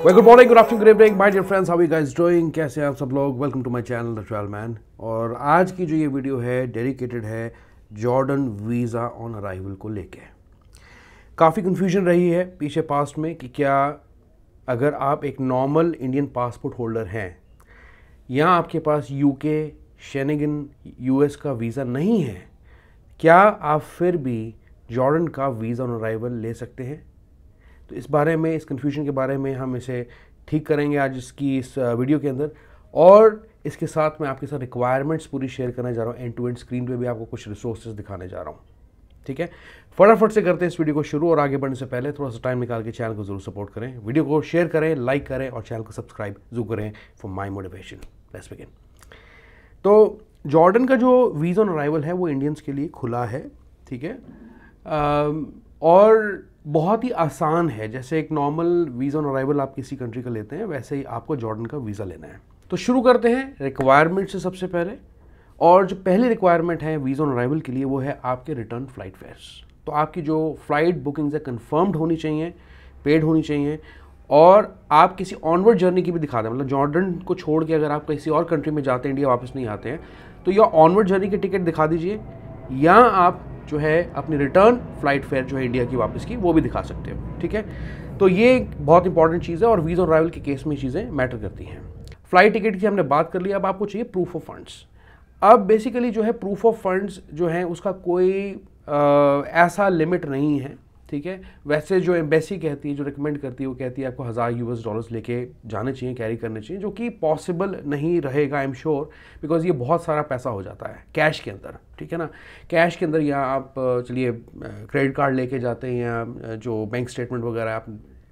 Well good morning, good afternoon, good evening my dear friends, how are you guys doing? कैसे हैं आप सब लोग? Welcome to my channel the travel man. और आज की जो ये वीडियो है डेडिकेटेड है जॉर्डन वीज़ा ऑन अराइवल को लेके। काफ़ी कन्फ्यूजन रही है पीछे पास्ट में कि क्या अगर आप एक नॉर्मल इंडियन पासपोर्ट होल्डर हैं या आपके पास यूके, शेनेगन, यूएस का वीज़ा नहीं है, क्या आप फिर भी जॉर्डन का वीज़ा ऑन अराइवल ले सकते हैं? तो इस बारे में, इस कन्फ्यूजन के बारे में हम इसे ठीक करेंगे आज इस वीडियो के अंदर। और इसके साथ मैं आपके साथ रिक्वायरमेंट्स पूरी शेयर करने जा रहा हूँ। एंड टू एंड स्क्रीन पे भी आपको कुछ रिसोर्सेज दिखाने जा रहा हूँ। ठीक है, फटाफट से करते हैं इस वीडियो को शुरू। और आगे बढ़ने से पहले थोड़ा सा टाइम निकाल के चैनल को जरूर सपोर्ट करें, वीडियो को शेयर करें, लाइक करें और चैनल को सब्सक्राइब जरूर करें for my motivation. Let's begin. तो जॉर्डन का जो वीज़ा ऑन अराइवल है वो इंडियंस के लिए खुला है। ठीक है, और बहुत ही आसान है। जैसे एक नॉर्मल वीज़ा ऑन अराइवल आप किसी कंट्री का लेते हैं, वैसे ही आपको जॉर्डन का वीज़ा लेना है। तो शुरू करते हैं रिक्वायरमेंट से सबसे पहले। और जो पहली रिक्वायरमेंट है वीज़ा ऑन अराइवल के लिए वो है आपके रिटर्न फ्लाइट फेयर्स। तो आपकी जो फ्लाइट बुकिंग्स है कन्फर्म्ड होनी चाहिए, पेड होनी चाहिए, और आप किसी ऑनवर्ड जर्नी की भी दिखा दें। मतलब जॉर्डन को छोड़ के अगर आप किसी और कंट्री में जाते हैं, इंडिया वापस नहीं आते हैं, तो या ऑनवर्ड जर्नी की टिकट दिखा दीजिए, या आप जो है अपनी रिटर्न फ्लाइट फेयर जो है इंडिया की वापस की वो भी दिखा सकते हो। ठीक है, तो ये बहुत इंपॉर्टेंट चीज़ है और वीज़ा ऑन अराइवल के केस में चीज़ें मैटर करती हैं। फ्लाइट टिकट की हमने बात कर ली, अब आपको चाहिए प्रूफ ऑफ फंड्स। अब बेसिकली जो है प्रूफ ऑफ फंड्स जो है उसका कोई ऐसा लिमिट नहीं है। ठीक है, वैसे जो एम्बेसी कहती है, जो रिकमेंड करती है, वो कहती है आपको $1000 लेके जाने चाहिए, कैरी करने चाहिए, जो कि पॉसिबल नहीं रहेगा आई एम श्योर, बिकॉज ये बहुत सारा पैसा हो जाता है कैश के अंदर। ठीक है ना, कैश के अंदर या आप चलिए क्रेडिट कार्ड लेके जाते हैं या जो बैंक स्टेटमेंट वगैरह आप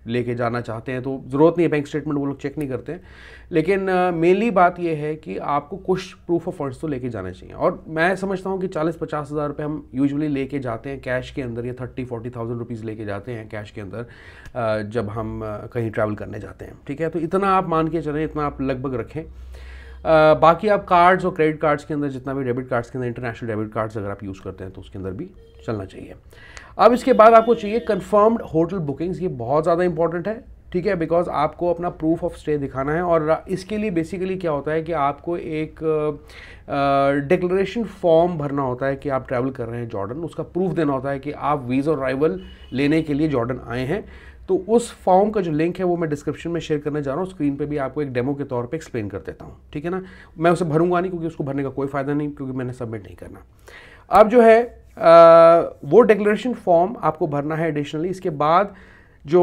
लेके जाना चाहते हैं तो ज़रूरत नहीं है, बैंक स्टेटमेंट वो लोग चेक नहीं करते हैं। लेकिन मेनली बात ये है कि आपको कुछ प्रूफ ऑफ फंड्स तो लेके जाने चाहिए। और मैं समझता हूँ कि 40-50 हज़ार रुपये हम यूजुअली लेके जाते हैं कैश के अंदर, या 30-40,000 रुपीज़ लेके जाते हैं कैश के अंदर जब हम कहीं ट्रैवल करने जाते हैं। ठीक है, तो इतना आप मान के चलें, इतना आप लगभग रखें। बाकी आप कार्ड्स और क्रेडिट कार्ड्स के अंदर, जितना भी डेबिट कार्ड्स के अंदर, इंटरनेशनल डेबिट कार्ड्स अगर आप यूज़ करते हैं तो उसके अंदर भी चलना चाहिए। अब इसके बाद आपको चाहिए कंफर्म्ड होटल बुकिंग्स। ये बहुत ज़्यादा इंपॉर्टेंट है। ठीक है, बिकॉज आपको अपना प्रूफ ऑफ स्टे दिखाना है। और इसके लिए बेसिकली क्या होता है कि आपको एक डिक्लेरेशन फॉर्म भरना होता है कि आप ट्रैवल कर रहे हैं जॉर्डन। उसका प्रूफ देना होता है कि आप वीज़ा ऑन अराइवल लेने के लिए जॉर्डन आए हैं। तो उस फॉर्म का जो लिंक है वो मैं डिस्क्रिप्शन में शेयर करने जा रहा हूँ। स्क्रीन पे भी आपको एक डेमो के तौर पे एक्सप्लेन कर देता हूँ। ठीक है ना, मैं उसे भरूंगा नहीं क्योंकि उसको भरने का कोई फ़ायदा नहीं, क्योंकि मैंने सबमिट नहीं करना। अब जो है वो डिक्लेरेशन फॉर्म आपको भरना है एडिशनली। इसके बाद जो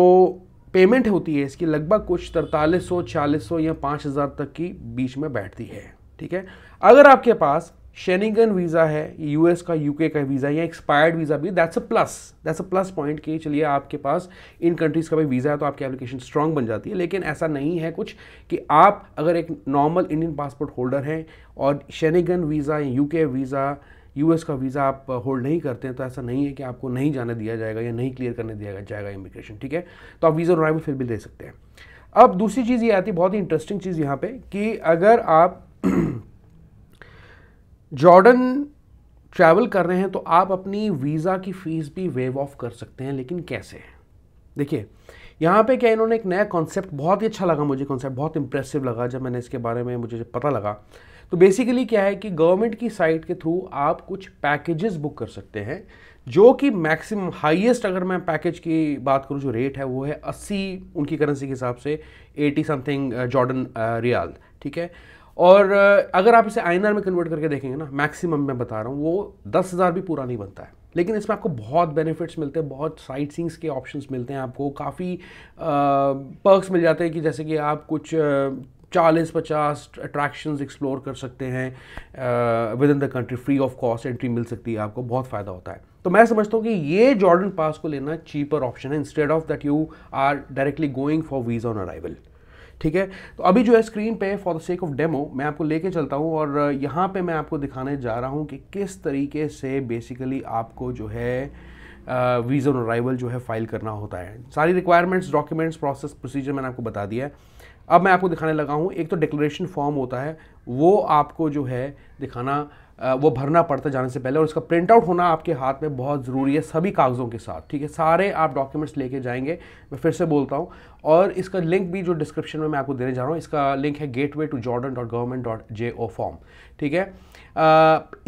पेमेंट होती है इसकी लगभग कुछ 4300, 4600 या 5000 तक की बीच में बैठती है। ठीक है, अगर आपके पास शेनिगन वीज़ा है, यूएस का, यूके का वीज़ा या एक्सपायर्ड वीज़ा भी, दैट्स अ प्लस पॉइंट कि चलिए आपके पास इन कंट्रीज़ का भी वीज़ा है तो आपकी एप्लीकेशन स्ट्रांग बन जाती है। लेकिन ऐसा नहीं है कुछ कि आप अगर एक नॉर्मल इंडियन पासपोर्ट होल्डर हैं और शेनिगन वीज़ा या यूके वीज़ा, यूएस का वीज़ा आप होल्ड नहीं करते हैं, तो ऐसा नहीं है कि आपको नहीं जाने दिया जाएगा या नहीं क्लियर करने दिया जाएगा इमिग्रेशन। ठीक है, तो आप वीज़ा ऑन अराइवल फिर भी ले सकते हैं। अब दूसरी चीज़ ये आती है, बहुत ही इंटरेस्टिंग चीज़ यहाँ पे, कि अगर आप जॉर्डन ट्रैवल कर रहे हैं तो आप अपनी वीज़ा की फ़ीस भी वेव ऑफ कर सकते हैं। लेकिन कैसे? देखिए, यहाँ पे क्या इन्होंने एक नया कॉन्सेप्ट, बहुत ही अच्छा लगा मुझे, कॉन्सेप्ट बहुत इंप्रेसिव लगा जब मैंने इसके बारे में मुझे पता लगा। तो बेसिकली क्या है कि गवर्नमेंट की साइट के थ्रू आप कुछ पैकेजेस बुक कर सकते हैं, जो कि मैक्सिमम हाईएस्ट, अगर मैं पैकेज की बात करूँ, जो रेट है वो है 80 उनकी करेंसी के हिसाब से 80 समथिंग जॉर्डन रियाल। ठीक है, और अगर आप इसे आईएनआर में कन्वर्ट करके देखेंगे ना, मैक्सिमम मैं बता रहा हूँ, वो 10,000 भी पूरा नहीं बनता है। लेकिन इसमें आपको बहुत बेनिफिट्स मिलते हैं, बहुत साइट सीइंग्स के ऑप्शंस मिलते हैं, आपको काफ़ी पर्क्स मिल जाते हैं कि जैसे कि आप कुछ 40-50 अट्रैक्शंस एक्सप्लोर कर सकते हैं within the country, free of cost entry मिल सकती है आपको, बहुत फ़ायदा होता है। तो मैं समझता हूँ कि ये जॉर्डन पास को लेना चीपर ऑप्शन है, instead of that you are directly going for visa on arrival. ठीक है, तो अभी जो है स्क्रीन पे for the sake of demo मैं आपको लेके चलता हूँ और यहाँ पे मैं आपको दिखाने जा रहा हूँ कि किस तरीके से बेसिकली आपको जो है वीज़ा ऑन अराइवल जो है फाइल करना होता है। सारी रिक्वायरमेंट्स, डॉक्यूमेंट्स, प्रोसेस, प्रोसीजर मैंने आपको बता दिया है। अब मैं आपको दिखाने लगा हूँ, एक तो डिक्लेरेशन फॉर्म होता है, वो आपको जो है दिखाना, वो भरना पड़ता है जाने से पहले, और उसका प्रिंट आउट होना आपके हाथ में बहुत ज़रूरी है, सभी कागज़ों के साथ। ठीक है, सारे आप डॉक्यूमेंट्स लेके जाएंगे, मैं फिर से बोलता हूँ। और इसका लिंक भी जो डिस्क्रिप्शन में मैं आपको देने जा रहा हूँ, इसका लिंक है gateway2jordan.government.jo ठीक है।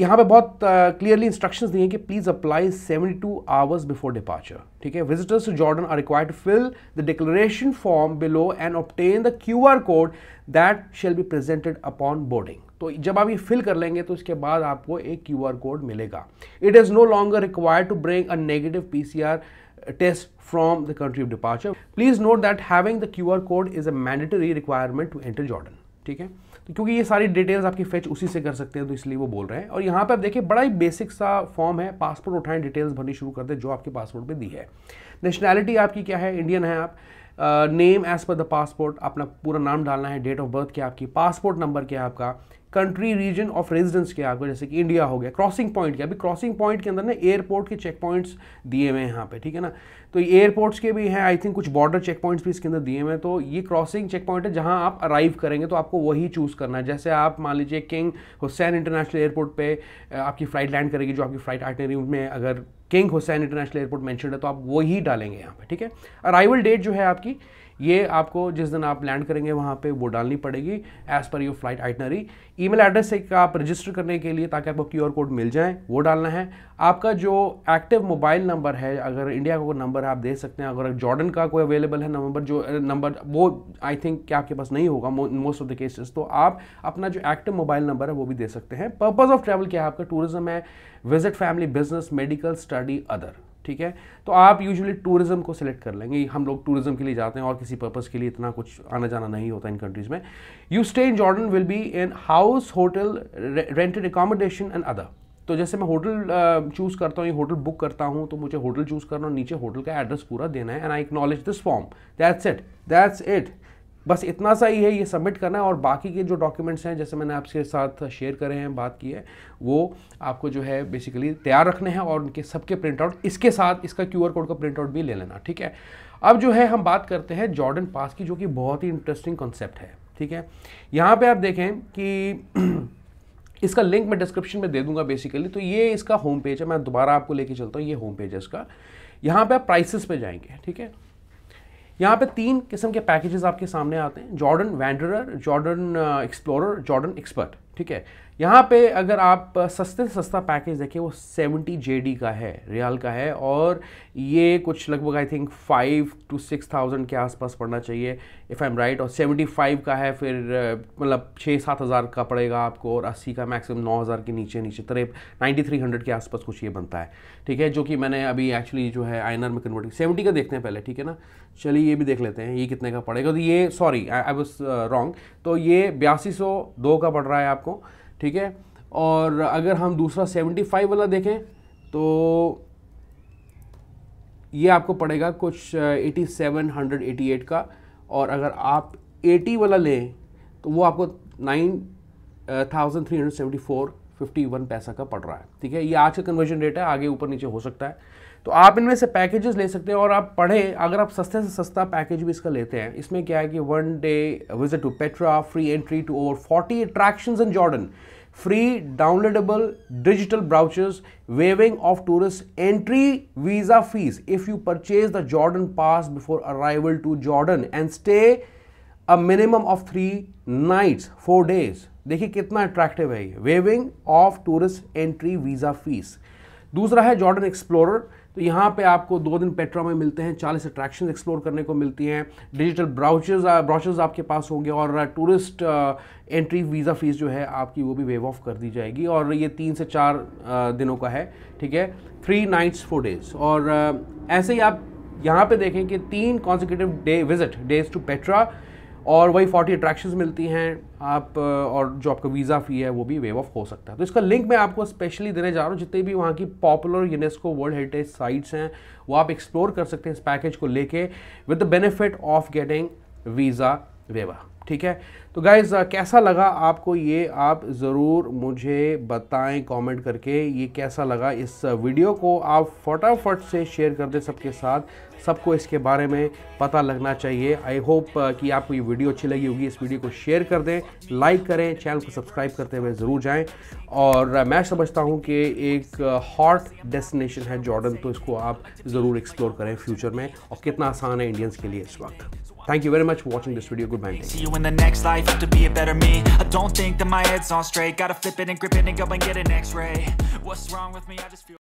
यहाँ पे बहुत क्लियरली इंस्ट्रक्शंस दिए हैं कि please apply 72 hours before departure, ठीक है। Visitors to Jordan are required to fill the declaration form below and obtain the QR code that shall be presented upon boarding. तो जब आप ये फिल कर लेंगे तो इसके बाद आपको एक QR कोड मिलेगा। It is no longer required to bring a negative PCR test from the country of departure. Please note that having the QR code is a mandatory requirement to enter Jordan. ठीक है, तो क्योंकि ये सारी details आपकी fetch उसी से कर सकते हैं तो इसलिए वो बोल रहे हैं। और यहाँ पे आप देखिए बड़ा ही बेसिक सा फॉर्म है, पासपोर्ट उठाएं, डिटेल्स भरनी शुरू कर दें जो आपके पासपोर्ट पे दी है। नेशनैलिटी आपकी क्या है, इंडियन है आप। Name as per the passport, अपना पूरा नाम डालना है। डेट ऑफ बर्थ क्या आपकी, पासपोर्ट नंबर क्या आपका, कंट्री रीजन ऑफ रेजिडेंस क्या आपको, जैसे कि इंडिया हो गया। क्रॉसिंग पॉइंट क्या, अभी क्रॉसिंग पॉइंट के अंदर ना एयरपोर्ट के चेक पॉइंट्स दिए हुए हैं यहाँ पे, ठीक है ना। तो एयरपोर्ट्स के भी हैं, आई थिंक कुछ बॉर्डर चेक पॉइंट्स भी इसके अंदर दिए हुए हैं। तो ये क्रॉसिंग चेक पॉइंट है जहाँ आप अराइव करेंगे तो आपको वही चूज़ करना है। जैसे आप मान लीजिए किंग हुसैन इंटरनेशनल एयरपोर्ट पे आपकी फ़्लाइट लैंड करेगी, जो आपकी फ़्लाइट आइटनरी में अगर king Hussain international airport mention है तो आप वही डालेंगे यहाँ पे, ठीक है। अराइवल डेट जो है आपकी, ये आपको जिस दिन आप लैंड करेंगे वहाँ पे वो डालनी पड़ेगी as per your flight itinerary. Email address से आप रजिस्टर करने के लिए ताकि आपको QR कोड मिल जाए वो डालना है। आपका जो एक्टिव मोबाइल नंबर है, अगर इंडिया का कोई नंबर आप दे सकते हैं, अगर जॉर्डन का कोई अवेलेबल है नंबर वो आई थिंक कि आपके पास नहीं होगा मोस्ट ऑफ द केसेस, तो आप अपना जो एक्टिव मोबाइल नंबर है वो भी दे सकते हैं। पर्पज़ ऑफ ट्रैवल क्या है आपका, टूरिज्म है, visit family, business, medical, study, other, ठीक है। तो आप यूजुअली टूरिज्म को सिलेक्ट कर लेंगे, हम लोग टूरिज्म के लिए जाते हैं और किसी पर्पस के लिए इतना कुछ आना जाना नहीं होता इन कंट्रीज में। You stay in Jordan will be in house, hotel, rented accommodation and other. तो जैसे मैं होटल चूज़ करता हूँ, ये होटल बुक करता हूँ, तो मुझे होटल चूज़ करना और नीचे होटल का एड्रेस पूरा देना है, and I acknowledge this form, that's it. बस इतना सा ही है, ये सबमिट करना है। और बाकी के जो डॉक्यूमेंट्स हैं जैसे मैंने आपके साथ शेयर करे हैं, बात की है, वो आपको जो है बेसिकली तैयार रखने हैं और उनके सबके प्रिंट आउट, इसके साथ इसका QR कोड का प्रिंट आउट भी ले लेना, ठीक है। अब जो है हम बात करते हैं जॉर्डन पास की, जो कि बहुत ही इंटरेस्टिंग कॉन्सेप्ट है, ठीक है। यहाँ पे आप देखें कि इसका लिंक मैं डिस्क्रिप्शन में दे दूंगा बेसिकली। तो ये इसका होम पेज है, मैं दोबारा आपको लेके चलता हूँ, ये होम पेज है इसका। यहाँ पे आप प्राइसेस पे जाएंगे, ठीक है। यहाँ पे 3 किस्म के पैकेजेस आपके सामने आते हैं, Jordan wanderer, Jordan explorer, Jordan expert, ठीक है। यहाँ पे अगर आप सस्ते से सस्ता पैकेज देखिए वो 70 JD का है, रियाल का है, और ये कुछ लगभग आई थिंक 5 to 6,000 के आसपास पड़ना चाहिए इफ़ आई एम राइट। और 75 का है फिर मतलब 6-7 हज़ार का पड़ेगा आपको, और 80 का मैक्सिमम 9,000 के नीचे 9300 के आसपास कुछ ये बनता है, ठीक है। जो कि मैंने अभी एक्चुअली जो है INR में कन्वर्ट, 70 का देखते हैं पहले, ठीक है ना। चलिए ये भी देख लेते हैं ये कितने का पड़ेगा। तो ये सॉरी आई वाज रॉन्ग, तो ये 8202 का पड़ रहा है आपको, ठीक है। और अगर हम दूसरा 75 वाला देखें तो ये आपको पड़ेगा कुछ 8788 का, और अगर आप 80 वाला लें तो वो आपको 9374.51 पैसा का पड़ रहा है, ठीक है। ये आज का कन्वर्जन रेट है, आगे ऊपर नीचे हो सकता है। तो आप इनमें से पैकेजेस ले सकते हैं और आप पढ़ें। अगर आप सस्ते से सस्ता पैकेज भी इसका लेते हैं, इसमें क्या है कि 1 day visit to Petra, free entry to over 40 attractions in Jordan, free downloadable digital brochures, waiving of tourist entry visa fees if you purchase the Jordan pass before arrival to Jordan and stay a minimum of 3 nights 4 days। देखिए कितना attractive है ये, waiving of tourist entry visa fees। दूसरा है Jordan explorer, तो यहाँ पे आपको 2 दिन पेट्रा में मिलते हैं, 40 अट्रैक्शन एक्सप्लोर करने को मिलती हैं, डिजिटल ब्राउचर्स आपके पास होंगे, और टूरिस्ट एंट्री वीज़ा फीस जो है आपकी वो भी वेव ऑफ कर दी जाएगी। और ये 3 से 4 दिनों का है, ठीक है, 3 nights 4 days। और ऐसे ही आप यहाँ पे देखें कि 3 कॉन्सिक्यूटिव डेज टू पेट्रा, और वही 40 अट्रैक्शंस मिलती हैं आप, और जो आपका वीज़ा फ़ी है वो भी वेव ऑफ हो सकता है। तो इसका लिंक मैं आपको स्पेशली देने जा रहा हूँ, जितने भी वहाँ की popular UNESCO world heritage sites हैं वो आप एक्सप्लोर कर सकते हैं इस पैकेज को लेके, with the benefit of getting visa waiver, ठीक है। तो गाइज कैसा लगा आपको ये आप ज़रूर मुझे बताएं कमेंट करके, ये कैसा लगा। इस वीडियो को आप फटाफट से शेयर कर दें सबके साथ, सबको इसके बारे में पता लगना चाहिए। आई होप कि आपको ये वीडियो अच्छी लगी होगी। इस वीडियो को शेयर कर दें, लाइक करें, चैनल को सब्सक्राइब करते हुए ज़रूर जाएं। और मैं समझता हूँ कि एक हॉट डेस्टिनेशन है जॉर्डन, तो इसको आप ज़रूर एक्सप्लोर करें फ्यूचर में, और कितना आसान है इंडियंस के लिए इस वक्त। Thank you very much for watching this video. Goodbye. See you in the next life, have to be a better me. I don't think that my head's on straight. Gotta flip it and grip it and go and get an x-ray. What's wrong with me? I just feel